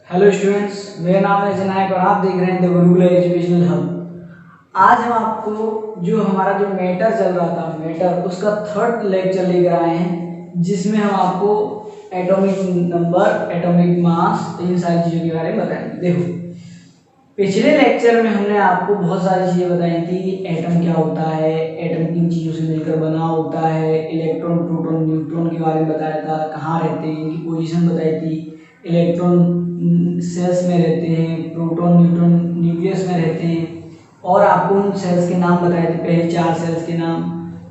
Hello students, मेरा नाम है जनायक और आप देख रहे हैं द गुरुकुल एजुकेशनल हब। आज हम आपको जो हमारा जो मैटर चल रहा था मैटर उसका थर्ड लेक्चर लेकर आए हैं, जिसमें हम आपको एटॉमिक नंबर, एटॉमिक मास, इन सारी चीज़ों के बारे में बताएंगे। देखो, पिछले लेक्चर में हमने आपको बहुत सारी चीज़ें बताई थी। एटम क्या होता है, एटम किन चीज़ों से मिलकर बना होता है, इलेक्ट्रॉन, प्रोटॉन, न्यूट्रॉन के बारे में बताया था, कहाँ रहते हैं, इनकी पोजीशन बताई थी। इलेक्ट्रॉन सेल्स में रहते हैं, प्रोटॉन न्यूट्रॉन न्यूक्लियस में रहते हैं, और आपको उन सेल्स के नाम बताए थे, पहले 4 सेल्स के नाम।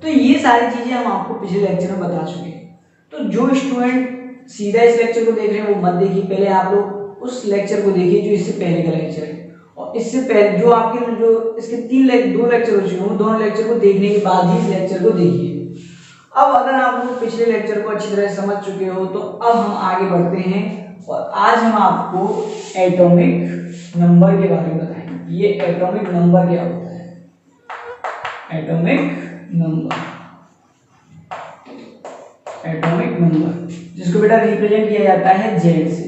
तो ये सारी चीज़ें हम आपको पिछले लेक्चर में बता चुके हैं। तो जो स्टूडेंट सीधा इस लेक्चर को देख रहे हैं वो मत देखिए, पहले आप लोग उस लेक्चर को देखिए जो इससे पहले का लेक्चर है, और इससे पहले जो आपके जो इसके 2 लेक्चर हो चुके हैं, दोनों लेक्चर को देखने के बाद ही इस लेक्चर को देखिए। अब अगर आप लोग पिछले लेक्चर को अच्छी तरह समझ चुके हो तो अब हम आगे बढ़ते हैं और आज हम आपको एटॉमिक नंबर के बारे में बताएंगे। ये एटॉमिक नंबर क्या होता है? एटॉमिक नंबर, एटॉमिक नंबर जिसको बेटा रिप्रेजेंट किया जाता है जेड से।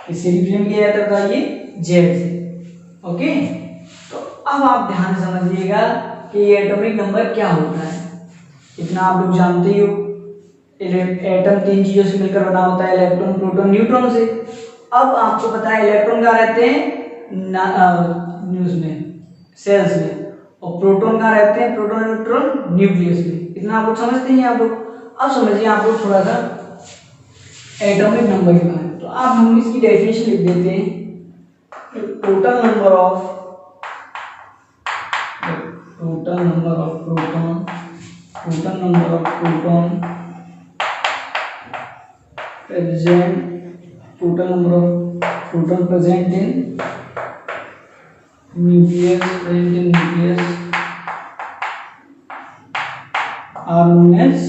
इससे रिप्रेजेंट किया जाता है ये जेड से। ओके, तो अब आप ध्यान से समझिएगा कि ये एटॉमिक नंबर क्या होता है। इतना आप लोग जानते ही हो, एटम 3 चीजों से मिलकर बना होता है, इलेक्ट्रॉन, प्रोटॉन, न्यूट्रॉन से। अब आपको पता है इलेक्ट्रॉन कहाँ रहते हैं उसमें, सेल्स में, और प्रोटॉन कहाँ रहते हैं, प्रोटॉन, न्यूट्रॉन, न्यूक्लियस में। इतना आप लोग समझते हैं आप लोग। अब समझिए आप लोग थोड़ा सा एटॉमिक नंबर के बारे में। तो अब हम इसकी डेफिनेशन लिख देते हैं। Total number of proton, total number of proton present, total number of proton present in nucleus, are known as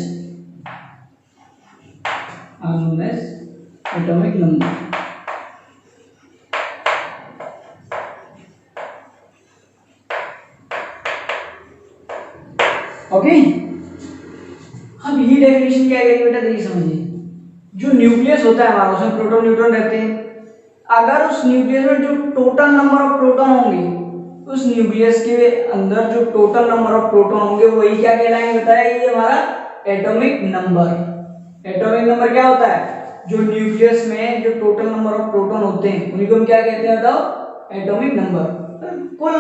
atomic number. Okay, अब ये डेफिनेशन क्या है बेटा, देखिए समझिए। जो न्यूक्लियस होता है हमारा, उसमें प्रोटॉन, न्यूट्रॉन रहते हैं। अगर उस न्यूक्लियस में जो टोटल नंबर ऑफ प्रोटॉन होंगे, उस न्यूक्लियस के अंदर जो टोटल नंबर ऑफ प्रोटॉन होंगे वही क्या कहलाएंगे बताया, ये हमारा एटॉमिक नंबर। एटॉमिक नंबर क्या होता है? जो न्यूक्लियस में जो टोटल नंबर ऑफ प्रोटॉन होते हैं उन्हीं को हम क्या कहते हैं बताओ? Atomic number. कुल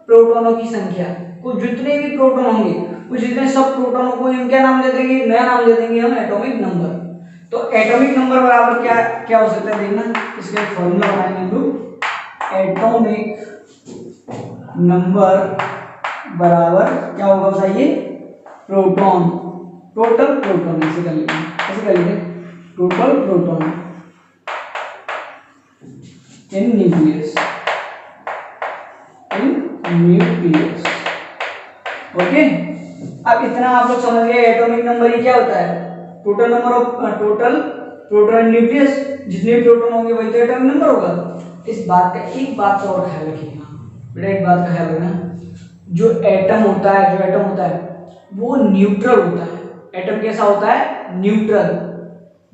प्रोटॉनों की संख्या, कुल जितने भी प्रोटॉन होंगे कुछ जितने सब प्रोटॉनों को हम क्या नाम दे देंगे, नया नाम दे देंगे हम एटॉमिक नंबर। तो एटॉमिक नंबर बराबर क्या क्या हो सकता है देखना, इसका एक फॉर्मूला बनाएंगे हम लोग। एटॉमिक नंबर बराबर क्या होगा बताइए? प्रोटॉन, टोटल प्रोटॉन, ऐसे कर लेंगे, ऐसे कर लेंगे, total proton in nucleus, okay. अब इतना आप लोग समझ गए एटॉमिक नंबर ही क्या होता है? Total number of total proton nucleus, जितने प्रोटॉन होंगे वही तो एटॉमिक नंबर होगा। इस बात का एक बात का और ख्याल रखिएगा बेटा, एक बात का ख्याल रखना, जो एटम होता है वो न्यूट्रल होता है। एटम कैसा होता है? न्यूट्रल।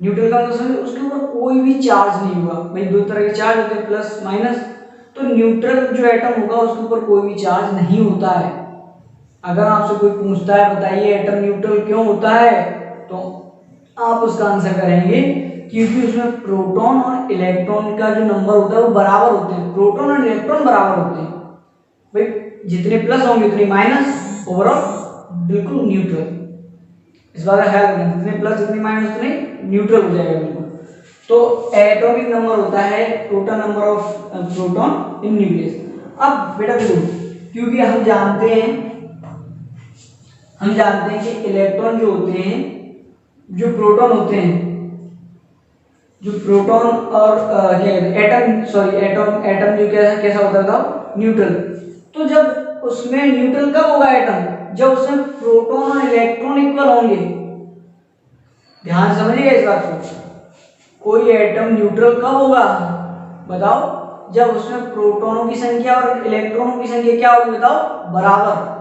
न्यूट्रल का मतलब उसके ऊपर कोई भी चार्ज नहीं होगा। भाई 2 तरह के चार्ज होते हैं, प्लस माइनस। तो न्यूट्रल जो एटम होगा उसके ऊपर कोई भी चार्ज नहीं होता है। अगर आपसे कोई पूछता है बताइए एटम न्यूट्रल क्यों होता है, तो आप उसका आंसर करेंगे क्योंकि उसमें प्रोटॉन और इलेक्ट्रॉन का जो नंबर होता है वो बराबर होते हैं। प्रोटॉन और इलेक्ट्रॉन बराबर होते हैं। भाई जितने प्लस होंगे उतने माइनस, ओवरऑल बिल्कुल न्यूट्रल। इस बात का ख्याल रखना, जितने प्लस जितने माइनस उतने न्यूट्रल हो जाएगा बिल्कुल। तो एटॉमिक नंबर होता है total number of proton in nucleus. अब बेटा देखो, क्योंकि हम जानते हैं कि इलेक्ट्रॉन जो होते हैं, जो प्रोटॉन होते हैं, जो प्रोटॉन और क्या कहते हैं एटम जो कैसा होता था? न्यूट्रल। तो जब उसमें न्यूट्रल कब होगा एटम? जब उसमें प्रोटॉन और इलेक्ट्रॉन इक्वल होंगे। ध्यान समझिएगा इस बात को। कोई एटम न्यूट्रल कब होगा बताओ? जब उसमें प्रोटॉनों की संख्या और इलेक्ट्रॉनों की संख्या क्या होगी बताओ? बराबर।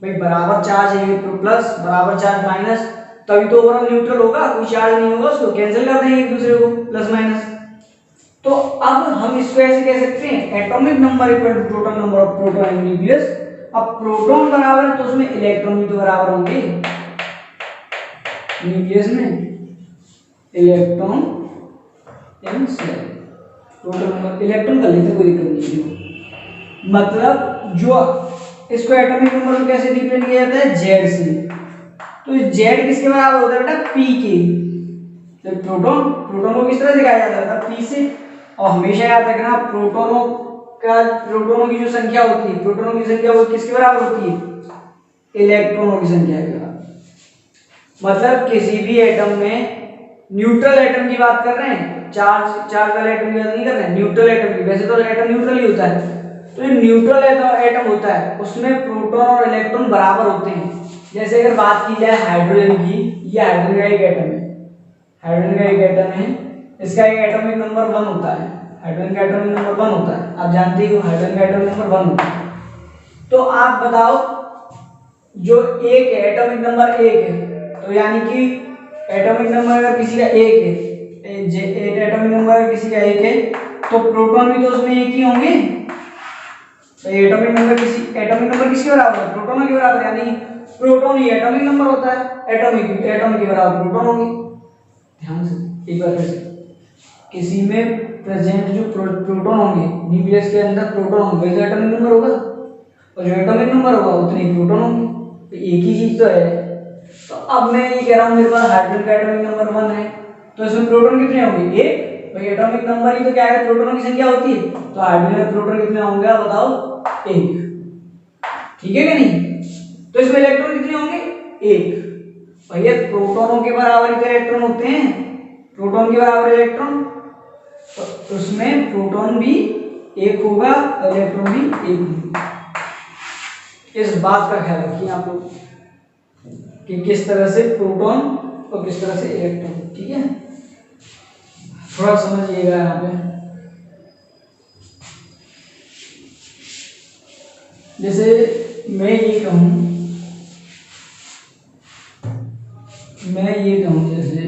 भाई बराबर चार्ज है तो प्लस, बराबर चार्ज माइनस, तभी तो ओवरऑल न्यूट्रल होगा। कोई चार्ज नहीं होगा उसको कैंसिल कर देंगे एक दूसरे को, प्लस माइनस। तो अब हम इसको ऐसे कह सकते हैं atomic number equal to total number of proton in nucleus. अब प्रोटॉन बराबर है तो उसमें इलेक्ट्रॉन भी तो बराबर होंगे, न्यूक्लियस में electron in shell total number electron कर लेते, कोई दिक्कत नहीं है। मतलब जो इसको एटॉमिक नंबर कैसे रिप्रेजेंट किया जाता है, जेड से। तो जेड किसके बराबर होता है बेटा, पी के। तो प्रोटॉन को किस तरह दिखाया जाता है, पी से। और हमेशा याद रखना प्रोटोनों की जो संख्या होती है, प्रोटोनों की संख्या वो किसके बराबर होती है, इलेक्ट्रॉनों की संख्या के बराबर। मतलब किसी भी एटम में न्यूट्रल एटम की बात कर रहे हैं, चार्ज वाले एटम की बात नहीं कर रहे हैं, न्यूट्रल एटम की। वैसे तो एटम न्यूट्रल ही होता है, तो ये न्यूट्रल एटम होता है, उसमें प्रोटॉन और इलेक्ट्रॉन बराबर होते हैं। जैसे अगर बात की जाए हाइड्रोजन की, ये हाइड्रोजन का एक एटम है, हाइड्रोजन का एक एटम है, इसका एक एटॉमिक नंबर 1 होता है, हाइड्रोजन का एटॉमिक नंबर 1 होता है। आप जानते ही हो हाइड्रोजन का एटॉमिक नंबर 1 होता है। तो आप बताओ, जो एक है एटॉमिक नंबर 1 है, तो यानी कि एटॉमिक नंबर अगर किसी का 1 है, एटॉमिक नंबर किसी का 1 है, तो प्रोटॉन भी तो उसमें 1 ही होंगे। तो एटॉमिक नंबर किसके बराबर है, प्रोटॉन के बराबर, यानी प्रोटॉन ही एटॉमिक नंबर होता है, एटॉमिक के बराबर प्रोटॉन होंगे। ध्यान से एक बार फिर से, किसी में प्रेजेंट जो प्रोटॉन होंगे, न्यूक्लियस के अंदर प्रोटॉन होंगे, जो एटॉमिक नंबर होगा, और जो एटॉमिक नंबर होगा उतने ही प्रोटॉन होंगे। तो एक ही चीज तो है। तो अब मैं ये कह रहा हूँ मेरे पास हाइड्रोजन का एटॉमिक नंबर 1 है, तो इसमें प्रोटॉन कितने होंगे, 1। भाई एटॉमिक नंबर ही तो क्या है, प्रोटॉनों की संख्या होती है। तो हाइड्रोजन में प्रोटॉन कितने होंगे आप बताओ, 1। ठीक है कि नहीं। तो इसमें इलेक्ट्रॉन कितने होंगे, 1। भैया प्रोटॉनों के बराबर ही तो इलेक्ट्रॉन होते हैं, प्रोटॉन के बराबर इलेक्ट्रॉन, तो उसमें प्रोटॉन भी 1 होगा और इलेक्ट्रॉन भी 1 होगा। इस बात का ख्याल रखिए आप लोग कि किस तरह से प्रोटॉन और किस तरह से इलेक्ट्रॉन। ठीक है, थोड़ा समझिएगा यहाँ पे। जैसे मैं ये कहूँ जैसे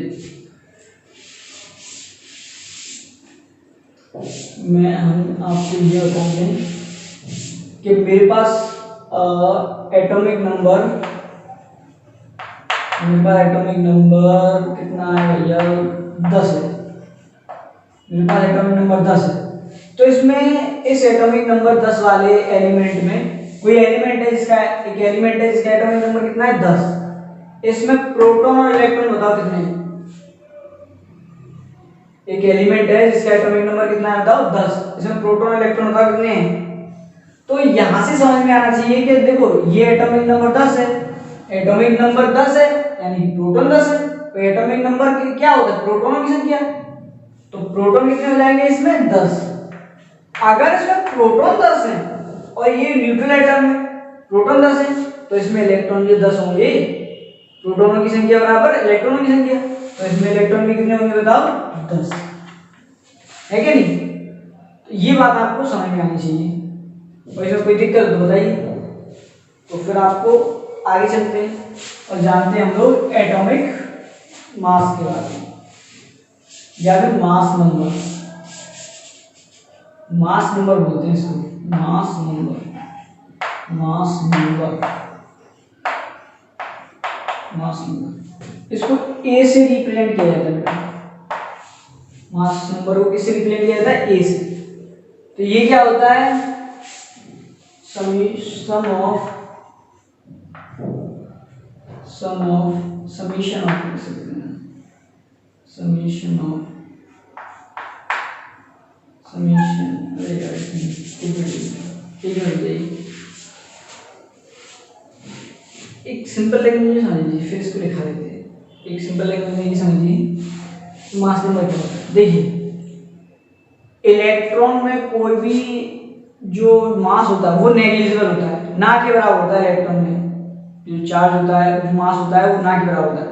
हम आपको ये बताएंगे कि मेरे पास एटॉमिक नंबर कितना है भैया, 10 है। मेरे पास एटॉमिक नंबर 10 है। तो इसमें इस एटॉमिक नंबर 10 वाले एलिमेंट में कोई एलिमेंट है जिसका एटॉमिक नंबर कितना है, 10। इसमें प्रोटॉन और इलेक्ट्रॉन बताओ कितने हैं। एक एलिमेंट है जिसका एटॉमिक नंबर कितना है बताओ, 10। इसमें प्रोटॉन और इलेक्ट्रॉन बताओ कितने हैं। तो यहां से समझ में आना चाहिए कि देखो ये एटॉमिक नंबर 10 है, एटॉमिक नंबर 10 है यानी प्रोटॉन 10 है। तो एटॉमिक नंबर क्या होता है, प्रोटॉनों की संख्या। तो प्रोटॉन कितने हो जाएंगे इसमें, 10। अगर इसमें प्रोटॉन 10 है और ये न्यूट्रल एटम है, प्रोटॉन 10 है, तो इसमें इलेक्ट्रॉन भी 10 होंगे। प्रोटॉनों की संख्या बराबर इलेक्ट्रॉनों की संख्या, तो इसमें इलेक्ट्रॉन भी कितने होंगे बताओ, 10 है क्या नहीं। तो ये बात आपको समझ में आनी चाहिए। और इसमें कोई दिक्कत तो बताइए। तो फिर आपको आगे चलते हैं और जानते हैं हम लोग एटॉमिक मास के बारे में, या फिर मास नंबर बोलते हैं इसको, मास नंबर। इसको ए से रिप्रेजेंट किया जाता है। मास नंबर को किससे रिप्रेजेंट किया जाता है, ए से। तो ये क्या होता है, समीशन ऑफ एक सिंपल लैंग्वेज में समझिए, फिर इसको लिखा देते हैं। एक सिंपल लैंग्वेज में समझिए मास नंबर क्या होता है। देखिए इलेक्ट्रॉन में कोई भी जो मास होता है वो नेग्लिजिबल होता है, ना के बराबर होता है। इलेक्ट्रॉन में जो चार्ज होता है, जो मास होता है वो ना के बराबर होता है।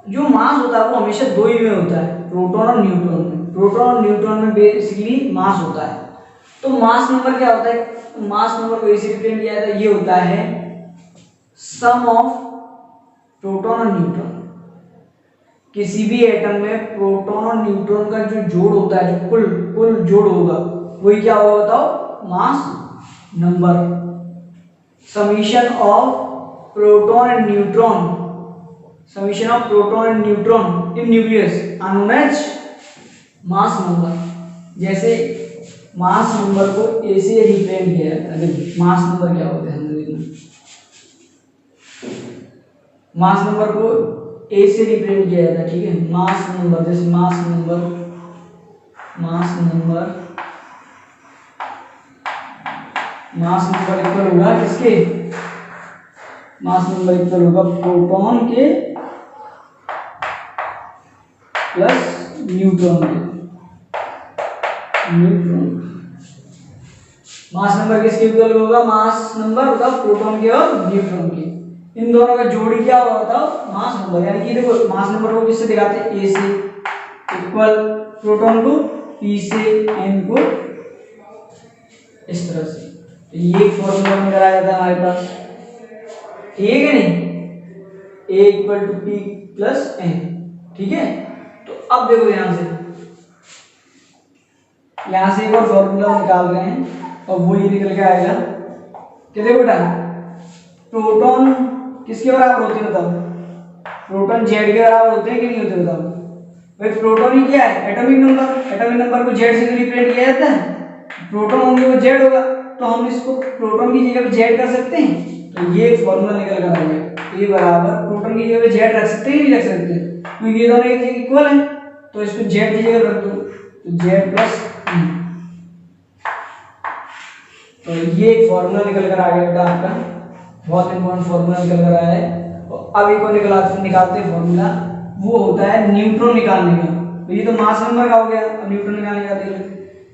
जो मास होता है वो हमेशा 2 ही में होता है, प्रोटॉन और न्यूट्रॉन में। प्रोटॉन और न्यूट्रॉन में बेसिकली मास होता है। तो मास नंबर क्या होता है, मास नंबर को इसी रिप्रेजेंट किया जाता है, ये होता है सम ऑफ प्रोटॉन और न्यूट्रॉन। किसी भी एटम में प्रोटॉन और न्यूट्रॉन का जो जोड़ होता है, जो कुल जोड़ होगा, वही क्या होगा बताओ? Mass number. Summation of proton and neutron, summation of proton and neutron in nucleus are known as mass number. जैसे मास नंबर को ए से रिप्रेजेंट किया जाता है। देखो मास नंबर क्या होता है, मास नंबर को ए से रिप्रेजेंट किया जाता है, ठीक है। मास नंबर, जैसे मास नंबर इक्वल होगा किसके? मास नंबर इक्वल होगा प्रोटॉन के प्लस न्यूट्रॉन के। मास नंबर किसके इक्वल होगा? मास नंबर होगा प्रोटॉन के और न्यूट्रॉन के। इन दोनों का जोड़ी क्या होगा बताओ? Mass number. यानी कि देखो मास नंबर को किससे दिखाते हैं? ए से, इक्वल प्रोटॉन को पी से, एन को इस तरह से। तो ये फॉर्मूला में लगाया जाता है हमारे पास, ठीक है कि नहीं? A equal to P plus N, ठीक है। तो अब देखो ध्यान से, यहां से एक और फॉर्मूला निकाल रहे हैं और वो ये निकल के आएगा कि देखो बेटा, प्रोटॉन किसके बराबर होते हैं बताओ? प्रोटॉन जेड के बराबर होते हैं कि नहीं होते बताओ? भाई प्रोटॉन ही क्या है? Atomic number. एटॉमिक नंबर को जेड से रिप्रेजेंट किया जाता है। प्रोटॉन होंगे वो जेड होगा, तो हम इसको प्रोटॉन की जगह पे जेड कर सकते हैं। तो ये फॉर्मूला निकल कर आएगा, ए बराबर प्रोटॉन की जगह पे जेड रख सकते हैं नहीं रख सकते? क्योंकि ये दोनों एक जगह इक्वल है, तो इसको जेड की जगह रख दो, तो जेड प्लस। तो ये एक फॉर्मूला निकल कर आ गया बेटा आपका, बहुत इंपॉर्टेंट फॉर्मूला निकल कर आया है। और अब एक और निकालते हैं फॉर्मूला, वो होता है न्यूट्रॉन निकालने का। तो ये तो मास नंबर का हो गया, अब न्यूट्रॉन निकालने का देख लेते।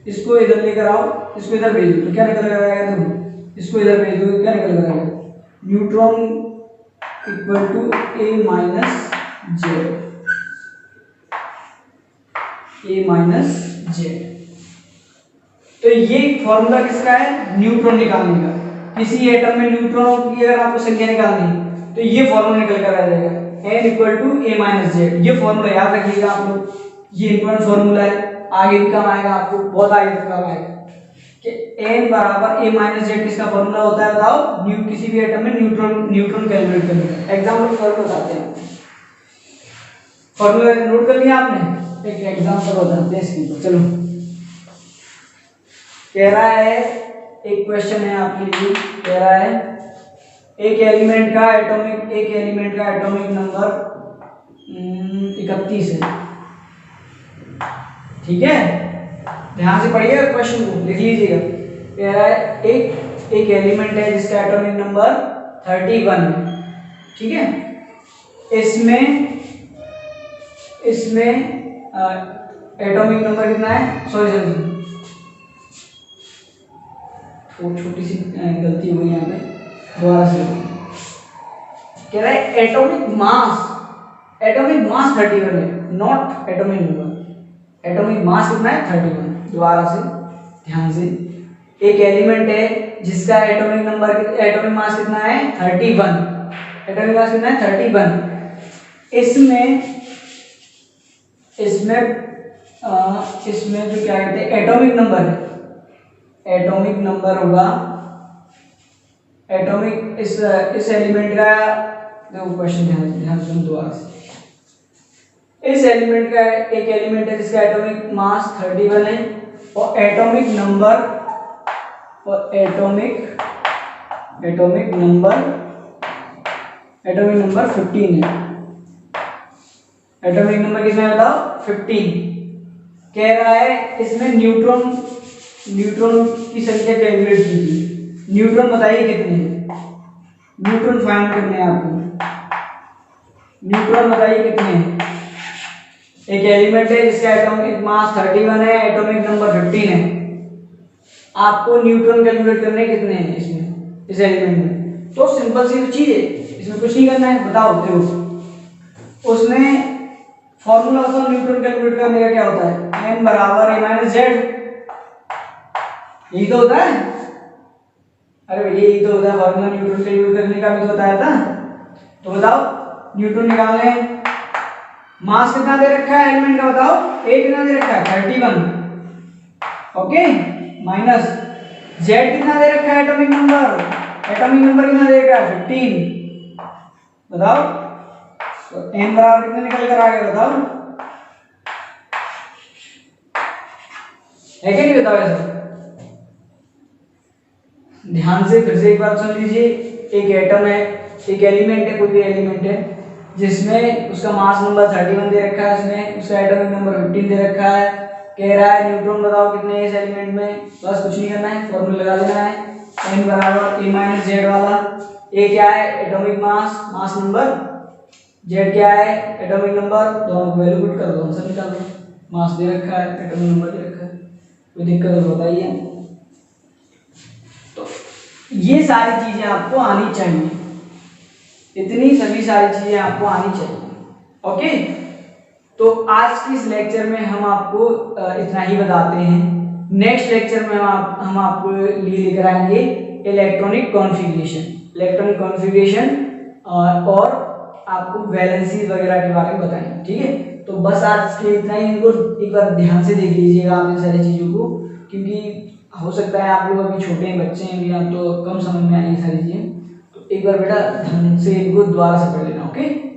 इसको इधर लेकर आओ, इसको इधर भेज दो, तो क्या निकल कर आएगा? देखो इसको इधर भेज दो, क्या निकल कर आएगा? Neutron equal to A minus Z. तो ये फॉर्मूला किसका है? न्यूट्रॉन निकालने का। किसी एटम में न्यूट्रॉन की अगर आपको संख्या निकालनी, तो ये फॉर्मूला निकल कर आ जाएगा, n equal to A minus Z. ये फॉर्मूला याद रखिएगा आप लोग, ये इंपॉर्टेंट फॉर्मूला है, आगे भी काम आएगा आपको, बहुत आगे तक काम आएगा कि n बराबर ए माइनस जेड किसका फॉर्मूला होता है बताओ? किसी भी एटम में न्यूट्रॉन कैलकुलेट करने का। एग्जांपल फॉर्मूला बताते हैं, फॉर्मूला नोट कर लिया आपने? एक एग्जांपल बताते हैं इसकी। चलो, कह रहा है, एक क्वेश्चन है आपके लिए, कह रहा है एक एलिमेंट का एटॉमिक नंबर 31 है, ठीक है। ध्यान से पढ़िएगा क्वेश्चन को, लिख लीजिएगा। कह रहा है एक एलिमेंट है जिसका एटॉमिक नंबर 31 है, ठीक है। इसमें एटॉमिक नंबर कितना है? सॉरी वो छोटी सी गलती हो गई यहाँ पे, दोबारा से। कह रहा है एटॉमिक मास 31 है, not atomic number. Atomic mass कितना है? 31। दोबारा से ध्यान से, एक एलिमेंट है जिसका एटॉमिक मास कितना है? 31। एटॉमिक मास कितना है? 31। इसमें जो क्या कहते हैं एटॉमिक नंबर है, एटॉमिक नंबर होगा, एटॉमिक इस एलिमेंट का, देखो क्वेश्चन ध्यान सुनो दोबारा से। इस एलिमेंट का एक एलिमेंट है जिसका एटॉमिक मास 31 है और एटॉमिक नंबर 15 है। एटॉमिक नंबर कितना है बताओ? 15। कह रहा है इसमें न्यूट्रॉन की संख्या कैलकुलेट कीजिए। न्यूट्रॉन बताइए कितने हैं? न्यूट्रॉन फाइंड करने हैं आपको। न्यूट्रॉन बताइए कितने हैं? एक एलिमेंट है जिसका एटॉमिक मास 31 है, एटॉमिक नंबर 15 है। आपको न्यूट्रॉन कैलकुलेट करने कितने हैं इसमें, इस एलिमेंट में? तो सिंपल सी चीज है, इसमें कुछ नहीं करना है। बताओ, देखो उसमें फॉर्मूला होता है न्यूट्रॉन कैलकुलेट करने का, क्या होता है? n बराबर a माइनस जेड। यही तो होता है। अरे भैया यही तो होता है फॉर्मूला न्यूट्रॉन कैलकुलेट करने का, भी तो बताया था। तो बताओ न्यूट्रॉन निकालने, मास कितना दे रखा है एलिमेंट का बताओ, ए कितना दे रखा है 31, ओके, माइनस जेड कितना दे रखा है एटॉमिक नंबर, एटॉमिक नंबर कितना दे रखा है 15, बताओ तो n बराबर कितना निकल कर आ गया बताओ, है क्या नहीं बताओ ऐसा। ध्यान से फिर से एक बार सुन लीजिए, एक एटम है, एक एलिमेंट है, कोई भी एलिमेंट है जिसमें उसका मास नंबर 31 दे रखा है, इसमें उसका एटॉमिक नंबर 15 दे रखा है, कह रहा है न्यूट्रॉन बताओ कितने हैं इस एलिमेंट में, बस कुछ नहीं करना है, फॉर्मूला लगा देना है n बराबर a माइनस जेड वाला, a क्या है atomic mass, mass number, z क्या है एटॉमिक नंबर, दोनों को वैल्यू पुट कर दो, आंसर निकाल दो, मास दे रखा है एटॉमिक नंबर दे रखा है, कोई दिक्कत है तो बताइए। तो ये सारी चीजें आपको आनी चाहिए, इतनी सभी सारी चीजें आपको आनी चाहिए, ओके। तो आज के इस लेक्चर में हम आपको इतना ही बताते हैं। नेक्स्ट लेक्चर में हम आपको लिए लेकर आएंगे इलेक्ट्रॉनिक कॉन्फ़िगरेशन, इलेक्ट्रॉनिक कॉन्फ़िगरेशन और आपको वैलेंसी वगैरह के बारे में बताएंगे, ठीक है। तो बस आज के इतना ही, इनको एक बार ध्यान से देख लीजिएगा आप इन सारी चीज़ों को, क्योंकि हो सकता है आप लोग अभी छोटे हैं, बच्चे हैं भी, आप तो कम समझ में आएंगी सारी चीज़ें, तो एक बार बेटा ध्यान से इनको दोबारा से पढ़ लेना, ओके।